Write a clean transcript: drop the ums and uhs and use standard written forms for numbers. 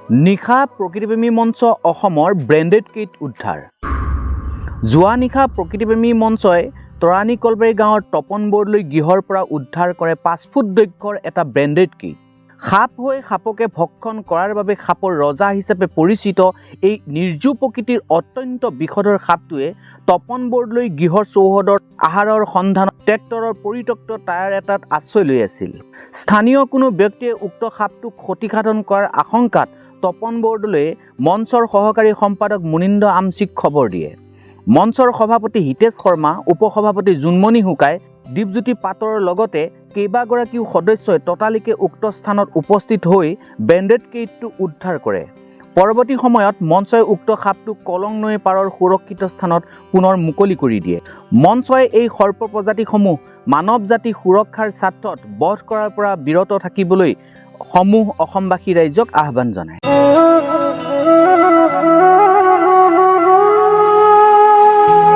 নিশা প্ৰকৃতিপ্ৰেমী মঞ্চ অসমৰ ব্ৰেণ্ডেড কিট উদ্ধাৰ। যোৱা নিশা প্ৰকৃতিপ্ৰেমী মঞ্চই তৰাণী কলবাৰী গাঁৱৰ তপন বৰদলৈ গৃহৰ পৰা উদ্ধাৰ কৰে 5 ফুট দৈৰ্ঘ্যৰ এটা ব্ৰেণ্ডেড কিট। সাপ হৈ সাপকে ভক্ষণ কৰাৰ বাবে সাপৰ ৰজা হিচাপে পৰিচিত এই নিৰ্জীৱ প্ৰকৃতিৰ অত্যন্ত বিষধৰ সাপটোৱে তপন বৰদলৈ গৃহৰ চৌহদত আহাৰৰ সন্ধানত ট্ৰেক্টৰৰ পৰিত্যক্ত টায়াৰ এটাত আশ্ৰয় লৈ আছিল। স্থানীয় কোনো ব্যক্তিয়ে উক্ত সাপটোক ক্ষতিসাধন কৰাৰ আশংকাত তপন বৰদলৈয়ে মঞ্চৰ সহকাৰী সম্পাদক মুনীন্দ্ৰ আমচিক খবৰ দিয়ে। মঞ্চৰ সভাপতি হিতেশ শৰ্মা, উপসভাপতি জোনমণি হুকাই, দীপজ্যোতি পাটৰৰ লগতে কেইবাগৰাকীও সদস্যই ততালিকে উক্ত স্থানত উপস্থিত হৈ ব্ৰেণ্ডেড কিটটো উদ্ধাৰ কৰে। পৰৱৰ্তী সময়ত মঞ্চই উক্ত সাপটোক কলং নৈৰ পাৰৰ সুৰক্ষিত স্থানত পুনৰ মুকলি কৰি দিয়ে। মঞ্চই এই সৰ্প প্ৰজাতিসমূহ মানৱ জাতি সুৰক্ষাৰ স্বাৰ্থত বধ কৰাৰ পৰা বিৰত থাকিবলৈ সমূহ অসমবাসী ৰাইজক আহ্বান জনায়।